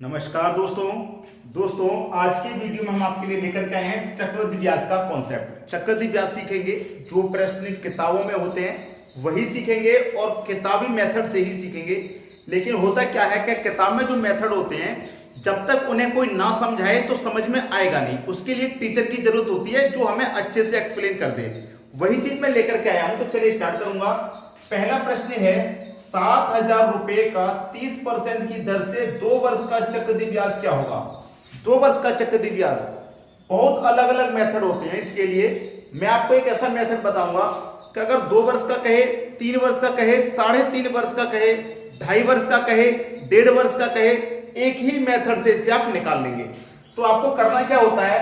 नमस्कार दोस्तों आज की वीडियो में हम आपके लिए लेकर के आए हैं चक्रवृद्धि ब्याज का कॉन्सेप्ट। चक्रवृद्धि ब्याज सीखेंगे, जो प्रश्न किताबों में होते हैं वही सीखेंगे और किताबी मेथड से ही सीखेंगे। लेकिन होता क्या है कि किताब में जो मेथड होते हैं जब तक उन्हें कोई ना समझाए तो समझ में आएगा नहीं। उसके लिए टीचर की जरूरत होती है जो हमें अच्छे से एक्सप्लेन कर दे। वही चीज मैं लेकर के आया हूं। तो चलिए स्टार्ट करूंगा। पहला प्रश्न है 7,000 रुपए का 30% की दर से 2 वर्ष का चक्रवृद्धि ब्याज क्या होगा। 2 वर्ष का चक्रवृद्धि ब्याज बहुत अलग अलग मेथड होते हैं। इसके लिए मैं आपको एक ऐसा मेथड बताऊंगा कि अगर 2 वर्ष का कहे, 3 वर्ष का कहे, 3.5 वर्ष का कहे, 2.5 वर्ष का कहे, 1.5 वर्ष का कहे, एक ही मेथड से इसे आप निकाल लेंगे। तो आपको करना क्या होता है,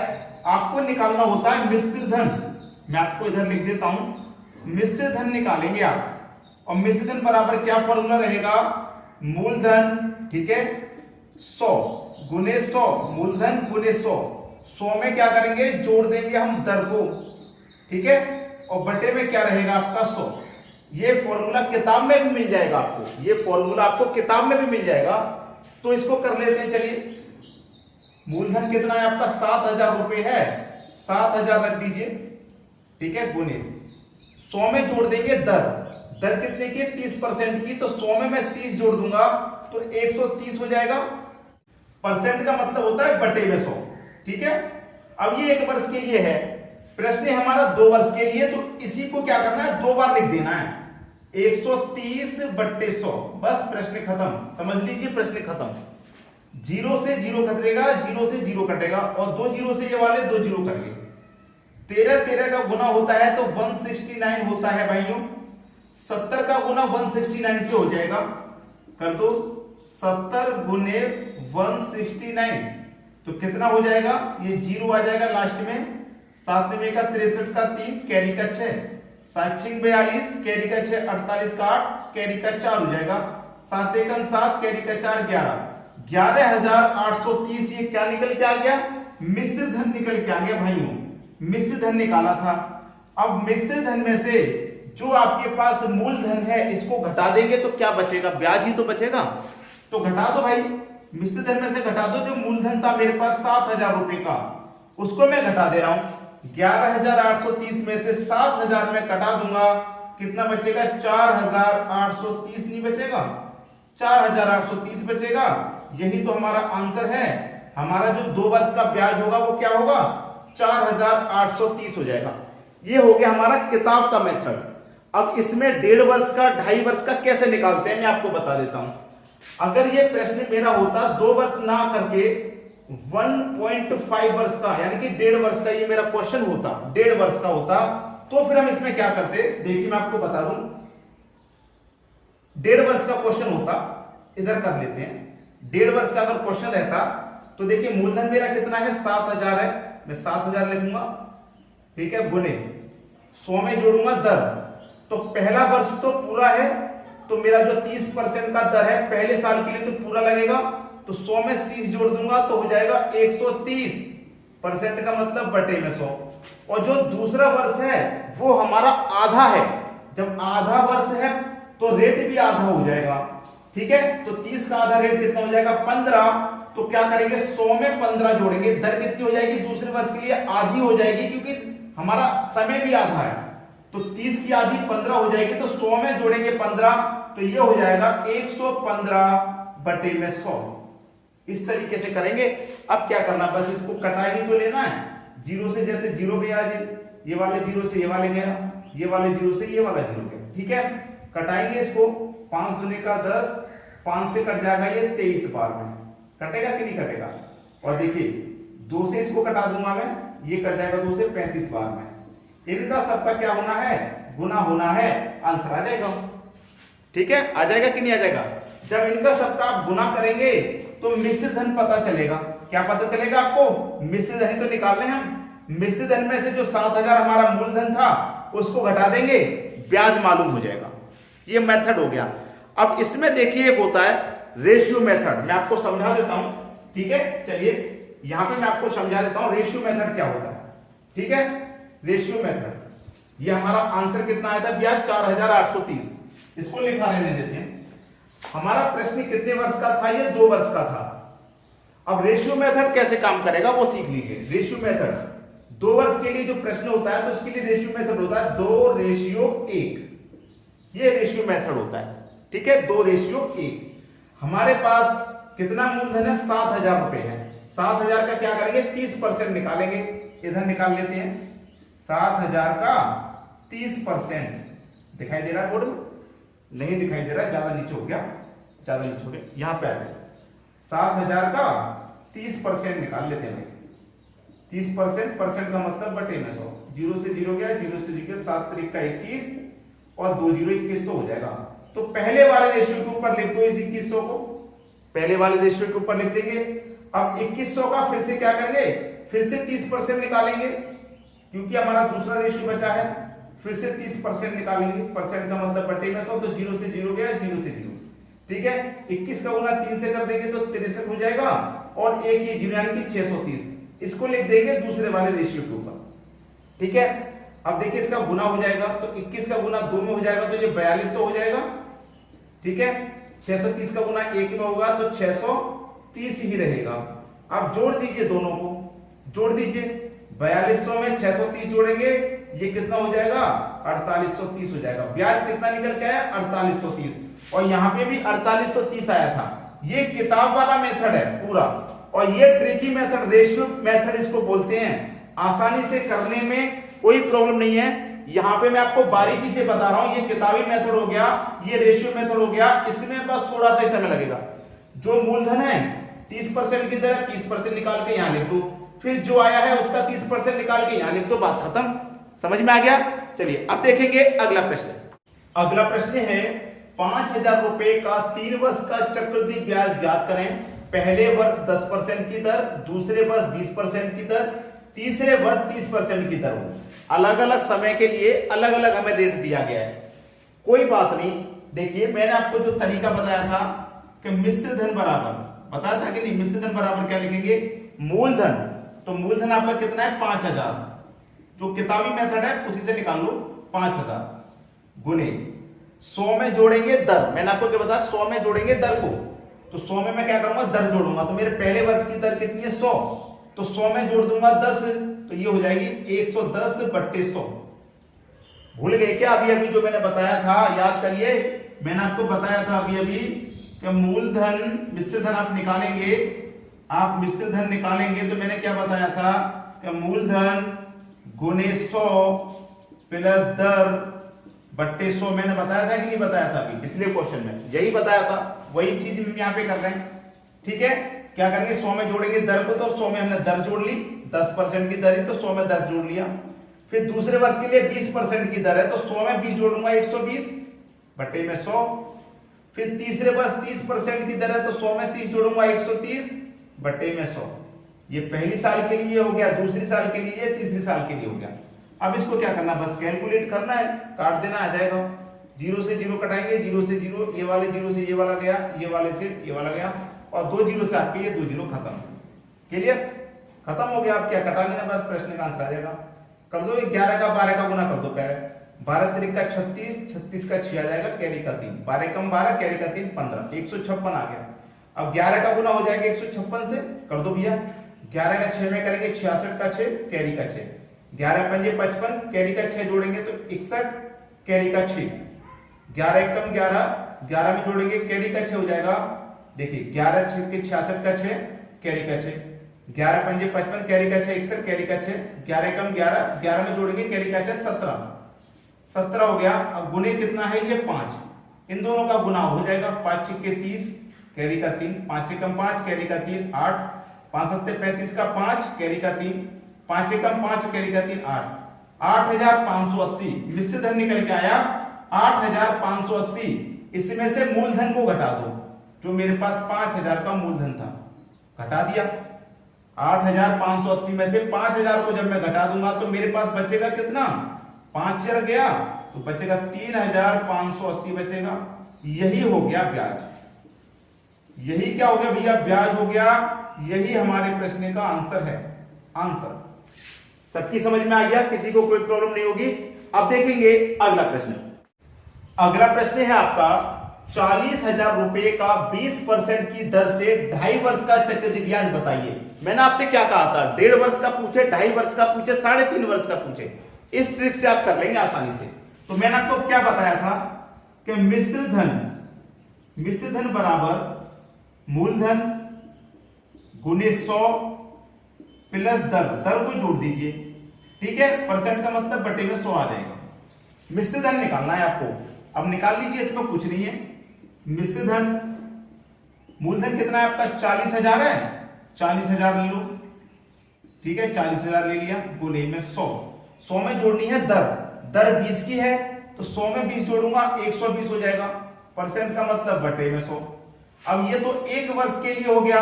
आपको निकालना होता है मिश्रित धन। मैं आपको इधर लिख देता हूं, मिश्रित धन निकालेंगे आप। और मिश्रित धन बराबर क्या फॉर्मूला रहेगा, मूलधन, ठीक है, 100 गुने 100, मूलधन गुने 100। 100 में क्या करेंगे, जोड़ देंगे हम दर को, ठीक है, और बटे में क्या रहेगा आपका 100। ये फॉर्मूला किताब में भी मिल जाएगा आपको, ये फॉर्मूला आपको किताब में भी मिल जाएगा। तो इसको कर लेते हैं। चलिए, मूलधन कितना है आपका, 7,000 रुपए है, 7,000 रख दीजिए, ठीक है, गुने 100 में जोड़ देंगे दर। दर कितने की, 30% की। तो 100 में मैं 30 जोड़ दूंगा तो 130 हो जाएगा। परसेंट का मतलब होता है बटे में 100, ठीक है। अब ये 1 वर्ष के लिए है, प्रश्न है हमारा 2 वर्ष के लिए। तो इसी को क्या करना है, 2 बार लिख देना है, 130 बट्टे 100। बस प्रश्न खत्म, समझ लीजिए प्रश्न खत्म। 0 से 0 कटेगा, 0 से 0 कटेगा, और 2 0 से ये वाले 2 0 कट गए। 13 का गुना होता है तो 169 होता है भाइयों। 70 का गुना 169 से हो जाएगा, कर दो, 70 गुने 169 तो कितना हो जाएगा, ये 0 आ जाएगा लास्ट में। 7 में का 63 का 3, कैरी का 6, 7 6 42, कैरी का 6 48 का 8, कैरी का 4 हो जाएगा। 7 1 7, कैरी का 4 11, 11,830। ये क्या निकल के आ गया, मिश्रित धन निकल के आ गया भाइयों। मिश्रित धन निकाला था। अब मिश्रित धन में से जो आपके पास मूलधन है इसको घटा देंगे तो क्या बचेगा, ब्याज ही तो बचेगा। तो घटा दो भाई, मिश्रित धन में से घटा दो। जो मूलधन था मेरे पास 7,000 रुपए का, उसको मैं घटा दे रहा हूं। 11,830 में से 7,000 में कटा दूंगा, कितना बचेगा, 4,830 नहीं बचेगा, 4,830 बचेगा। यही तो हमारा आंसर है। हमारा जो 2 वर्ष का ब्याज होगा वो क्या होगा, 4,830 हो जाएगा। ये हो गया हमारा किताब का मेथड। अब इसमें 1.5 वर्ष का, 2.5 वर्ष का कैसे निकालते हैं मैं आपको बता देता हूं। अगर ये प्रश्न मेरा होता 2 वर्ष ना करके 1.5 वर्ष का, यानी कि 1.5 वर्ष का ये मेरा क्वेश्चन होता, 1.5 वर्ष का होता, तो फिर हम इसमें क्या करते, देखिए मैं आपको बता दूं। 1.5 वर्ष का क्वेश्चन होता, इधर कर लेते हैं। 1.5 वर्ष का अगर क्वेश्चन रहता तो देखिए मूलधन मेरा कितना है, 7,000 है, मैं 7,000 लिखूंगा, ठीक है, गुने 100 में जोड़ूंगा दर। तो पहला वर्ष तो पूरा है, तो मेरा जो 30% का दर है पहले साल के लिए तो पूरा लगेगा। तो 100 में 30 जोड़ दूंगा तो हो जाएगा 130%, का मतलब बटे में 100। और जो दूसरा वर्ष है वो हमारा आधा है। जब आधा वर्ष है तो रेट भी आधा हो जाएगा, ठीक है। तो 30 का आधा रेट कितना हो जाएगा, 15। तो क्या करेंगे, 100 में 15 जोड़ेंगे, दर कितनी हो जाएगी, दूसरे वर्ष के लिए आधी हो जाएगी, क्योंकि हमारा समय भी आधा है। तो 30 की आधी 15 हो जाएगी। तो 100 में जोड़ेंगे 15, तो ये हो जाएगा 115 बटे में 100। इस तरीके से करेंगे। अब क्या करना, बस इसको कटा ही तो लेना है। 0 से जैसे 0 गया, ये वाले 0 से ये वाले गया, ये वाले 0 से ये वाला 0 गया, ठीक है। कटाएंगे इसको, 5 दूने का 10, 5 से कट जाएगा ये 23 बार में, कटेगा कि नहीं कटेगा। और देखिए 2 से इसको कटा दूंगा मैं, ये कट जाएगा 2 से 35 बार में। इनका सबका क्या होना है, गुना होना है, आंसर आ जाएगा, ठीक है। आ जाएगा कि नहीं आ जाएगा। जब इनका सबका आप गुना करेंगे तो मिश्रित धन पता चलेगा। क्या पता चलेगा आपको, मिश्रित धन ही तो निकालने हम। मिश्रित धन में से जो 7,000 हमारा मूलधन था उसको घटा देंगे, ब्याज मालूम हो जाएगा। ये मेथड हो गया। अब इसमें देखिए एक होता है रेशियो मेथड, मैं आपको समझा देता हूं, ठीक है। चलिए यहां पे मैं आपको समझा देता हूं रेशियो मेथड क्या होता है, ठीक है। रेशियो मेथड, ये हमारा आंसर कितना आया था, ब्याज 4,830। इसको लिखा रहने देते हैं। हमारा प्रश्न कितने वर्ष का था, ये 2 वर्ष का था। अब रेशियो मेथड कैसे काम करेगा वो सीख लीजिए। रेशियो मेथड 2 वर्ष के लिए जो प्रश्न होता है तो उसके लिए रेशियो मेथड होता है 2:1। ये रेशियो मेथड होता है, ठीक है, 2:1। हमारे पास कितना मूलधन है, 7,000 रुपए है। 7,000 का क्या करेंगे, 30% निकालेंगे। इधर निकाल लेते हैं 7,000 का 30%। दिखाई दे रहा है बोर्ड में? नहीं दिखाई दे रहा है, ज्यादा नीचे हो गया, ज्यादा नीचे हो गया, यहां पे आ गया। 7,000 का 30% निकाल लेते हैं। 30% परसेंट का मतलब बटे में 100। 0 से 0 गया, 0 से 0 7 3 का 21 और 2 0 21 तो हो जाएगा। तो पहले वाले रेशियो के ऊपर लिख दो इस 2100 को, पहले वाले रेशियो के ऊपर लिख देंगे। अब 2100 का फिर से क्या करेंगे, फिर से 30% निकालेंगे क्योंकि हमारा दूसरा रेशियो बचा है। फिर से 30% निकालेंगे, परसेंट का मतलब बटे में 100। तो 0 से 0 गया, 0 से 0, ठीक है। 21 का गुना 3 से कर देंगे तो 63 हो जाएगा और एक ये 0 यानी कि 630। इसको लिख देंगे दूसरे वाले रेशियो के ऊपर, ठीक है। अब देखिए इसका गुना हो जाएगा तो 21 का गुना 2 में हो जाएगा तो ये 4200 हो जाएगा, ठीक है। 630 का गुना 1 में होगा तो 630 ही रहेगा। अब जोड़ दीजिए, दोनों को जोड़ दीजिए। 4200 में 630 जोड़ेंगे, ये कितना हो जाएगा, 4830 हो जाएगा। ब्याज कितना निकल के आया, 4830। और यहां पे भी 4830 आया था। ये किताब वाला मेथड है पूरा, और ये ट्रिकी मेथड, रेशियो मेथड इसको बोलते हैं। आसानी से करने में कोई प्रॉब्लम नहीं है। यहां पे मैं आपको बारीकी से बता रहा हूं, ये किताबी मेथड हो गया, ये रेशियो मेथड हो गया। इसमें बस थोड़ा सा ही समय लगेगा। जो मूलधन है 30% की तरह 30% निकाल के यहां लिख दो, फिर जो आया है उसका 30% निकाल के यहां लिख दो, बात खत्म। समझ में आ गया? चलिए अब देखेंगे अगला प्रश्न। अगला प्रश्न है 5,000 रुपए का 3 वर्ष का चक्रवृद्धि ब्याज ज्ञात करें। पहले वर्ष 10% की दर, दूसरे वर्ष 20% की दर, तीसरे वर्ष 30% की दर हो। अलग अलग समय के लिए अलग अलग हमें रेट दिया गया है। कोई बात नहीं, देखिए मैंने आपको जो तरीका बताया था कि मिश्र धन बराबर, बताया था कि नहीं, मिश्र धन बराबर क्या लिखेंगे, मूलधन। तो मूलधन आपका कितना है, 5,000। जो किताबी मेथड है उसी से निकाल लो, 5,000 गुने 100 में जोड़ेंगे दर। मैंने आपको क्या बताया, 100 में जोड़ेंगे दर को। तो 100 में मैं क्या करूंगा, दर जोड़ूंगा। तो मेरे पहले वर्ष की दर कितनी है, 100। तो 100 में जोड़ दूंगा 10, तो ये हो जाएगी 110/100। भूल गए क्या अभी अभी जो मैंने बताया था, याद करिए। मैंने आपको बताया था अभी अभी कि मूलधन मिश्र धन आप निकालेंगे, आप मिश्र धन निकालेंगे तो मैंने क्या बताया था कि मूलधन गुने 100 प्लस दर बट्टे 100। मैंने बताया था कि नहीं बताया था, अभी पिछले क्वेश्चन में यही बताया था, वही चीज हम यहाँ पे कर रहे हैं, ठीक है। क्या करेंगे, 100 में जोड़ेंगे दर को, तो 100 में हमने दर जोड़ ली, 10% की दर है तो 100 में 10 जोड़ लिया। फिर दूसरे वर्ष के लिए 20% की दर है तो 100 में 20 जोड़ूंगा, 120 बट्टे में 100। फिर तीसरे वर्ष 30% की दर है तो 100 में 30 जोड़ूंगा, 130 बट्टे में 100। ये पहली साल के लिए हो गया, दूसरी साल के लिए, तीसरी साल के लिए हो गया। अब इसको क्या करना, बस कैलकुलेट करना है, काट देना, आ जाएगा। 0 से 0 कटाएंगे, 0 से 0, ये वाले 0 से ये वाला गया, ये वाले से ये वाला गया, और 2 0 से आपके ये 2 0 खत्म। क्लियर, खत्म हो गया। आप क्या कटा लेना, बस प्रश्न का आंसर आ जाएगा। कर दो 11 का 12 का गुना कर दो पहले। 12 3 का 36, 36 का 6 आ जाएगा, कैरी का 3, 12 कम 12, कैरी का 3 15, 156 आ गया। अब 11 का गुना हो जाएगा 156 से, कर दो भैया। 11 का 6 में करेंगे, 66 का 6, कैरी का 6, 11 पंजे 55, कैरी का 6 जोड़ेंगे तो 61, कैरी का 6, 11 कम 11, 11 में जोड़ेंगे कैरी का 6 हो जाएगा। देखिए 11 6 के 66 का 6, कैरी का 6, 11 पंजे 55, कैरी का 6 61, कैरी का 6, 11 कम 11, 11 में जोड़ेंगे कैरी का 6 17, 17 हो गया। अब गुने कितना है, ये 5, इन दोनों का गुना हो जाएगा, 5 6 के 30, कैरी का 3, 5 कम 5, कैरी का 3 8, 5 7 35 का 5, कैरी का 3, 5 कम 5, कैरी का 3 8, 8580 मिश्र धन निकल के आया 8580। इसमें से मूलधन को घटा दो, जो मेरे पास 5000 का मूलधन था, घटा दिया। 8580 में से 5000 को जब मैं घटा दूंगा तो मेरे पास बचेगा कितना, 5000 गया तो बचेगा 3580 बचेगा। यही हो गया ब्याज। यही क्या हो गया भैया, ब्याज हो गया। यही हमारे प्रश्न का आंसर है। आंसर सबकी समझ में आ गया, किसी को कोई प्रॉब्लम नहीं होगी। अब देखेंगे अगला प्रश्न। अगला प्रश्न है आपका 40,000 रुपए का 20% की दर से 2.5 वर्ष का चक्रवृद्धि ब्याज बताइए। मैंने आपसे क्या कहा था, 1.5 वर्ष का पूछे, 2.5 वर्ष का पूछे, 3.5 वर्ष का पूछे, इस ट्रिक से आप कर लेंगे आसानी से। तो मैंने आपको क्या बताया था कि मिश्र धन बराबर मूलधन गुने 100 प्लस दर को जोड़ दीजिए, ठीक है। परसेंट का मतलब बटे में 100 आ जाएगा। मिश्र धन निकालना है आपको, अब निकाल लीजिए, इसमें कुछ नहीं है। मिश्र धन मूलधन कितना है आपका 40,000 है, 40,000 ले लो, ठीक है, 40,000 ले लिया, गुने में 100 में जोड़नी है दर 20 की है तो 100 में 20 जोड़ूंगा 120 हो जाएगा। परसेंट का मतलब बटे में 100। अब ये तो 1 वर्ष के लिए हो गया,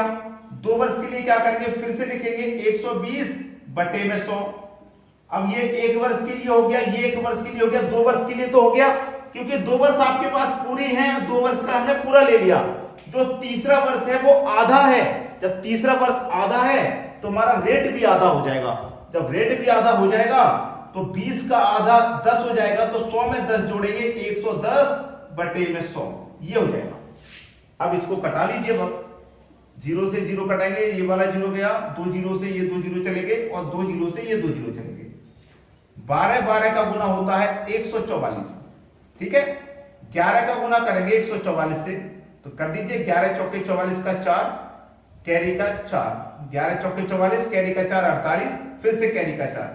2 वर्ष के लिए क्या करेंगे, फिर से लिखेंगे 120 बटे में 100। अब ये 1 वर्ष के लिए हो गया, ये 1 वर्ष के लिए हो गया, 2 वर्ष के लिए तो हो गया, क्योंकि 2 वर्ष आपके पास पूरी हैं, 2 वर्ष का हमने पूरा ले लिया। जो तीसरा वर्ष है वो आधा है, जब तीसरा वर्ष आधा है तो हमारा रेट भी आधा हो जाएगा। जब रेट भी आधा हो जाएगा तो 20 का आधा 10 हो जाएगा, तो 100 में 10 जोड़ेंगे 110 बटे में 100, ये हो जाएगा। अब इसको कटा लीजिए, बस 0 से 0 कटाएंगे, ये वाला 0 गया, 2 0 से ये 2 0 चले गए और 2 0 से ये 2 0 चले गए। 12 का गुना होता है 144, ठीक है। 11 का गुना करेंगे 144 से, तो कर दीजिए 11 चौके 44 का 4, कैरी का 4, 11 चौके 44, कैरी का 4 48, फिर से कैरी का 4,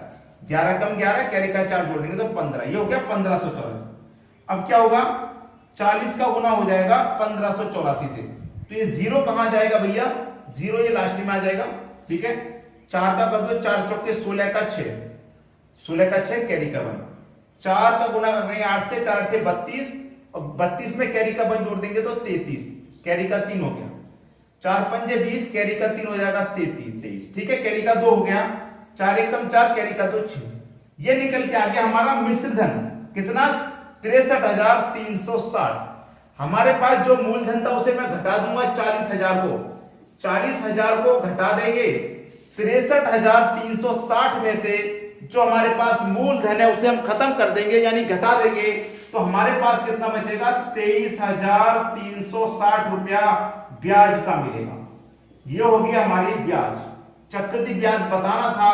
11 कम 11, कैरी का 4 जोड़ देंगे तो 15, ये हो गया 1584। अब क्या होगा, 40 का गुना हो जाएगा 1584 से, तो ये 0 कहां जाएगा भैया, 0 ये लास्ट में आ जाएगा, ठीक है। 4 का कर दो, 4 चौके 16 का 6, 16 का 6, कैरी का 1, 4 का गुना कर देंगे 8 से, 4 8 32 और 32 में कैरी का 1 जोड़ देंगे तो 33, कैरी का 3 हो गया, 4 पंजे 20, कैरी का 3 हो जाएगा 23, ठीक है। कैरी का 2 हो गया, 4 1 कम 4, कैरी का 2 6, ये निकल के आ गया हमारा मिश्र धन कितना 63,360। हमारे पास जो मूलधन था उसे मैं घटा दूंगा 40,000 को, 40,000 को घटा देंगे 63,360 में से जो हमारे पास मूलधन है उसे हम खत्म कर देंगे, यानी घटा देंगे, तो हमारे पास कितना बचेगा 23,360 रुपया ब्याज का मिलेगा। ये होगी हमारी ब्याज, चक्रवृद्धि ब्याज बताना था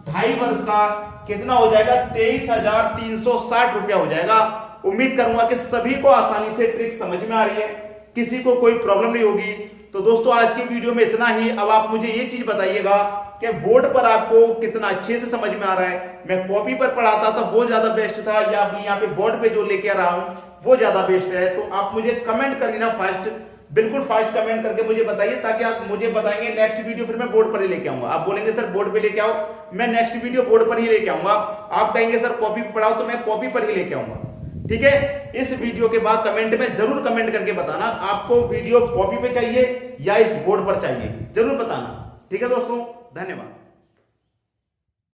2.5 वर्ष का, कितना हो जाएगा 23,360 रुपया हो जाएगा। उम्मीद करूंगा कि सभी को आसानी से ट्रिक समझ में आ रही है, किसी को कोई प्रॉब्लम नहीं होगी। तो दोस्तों आज की वीडियो में इतना ही। अब आप मुझे ये चीज बताइएगा कि बोर्ड पर आपको कितना अच्छे से समझ में आ रहा है। मैं कॉपी पर पढ़ाता था वो ज्यादा बेस्ट था, या अभी यहाँ पे बोर्ड पे जो लेके आ रहा हूं वो ज्यादा बेस्ट है? तो आप मुझे कमेंट कर देना फास्ट, बिल्कुल फास्ट कमेंट करके मुझे बताइए, ताकि आप मुझे बताएंगे नेक्स्ट वीडियो फिर मैं बोर्ड पर ही लेके आऊंगा। आप बोलेंगे सर बोर्ड पे लेके आओ, मैं नेक्स्ट वीडियो बोर्ड पर ही लेके आऊंगा। आप कहेंगे सर कॉपी पढ़ाओ, तो मैं कॉपी पर ही लेके आऊंगा, ठीक है। इस वीडियो के बाद कमेंट में जरूर कमेंट करके बताना आपको वीडियो कॉपी पे चाहिए या इस बोर्ड पर चाहिए, जरूर बताना, ठीक है दोस्तों। धन्यवाद।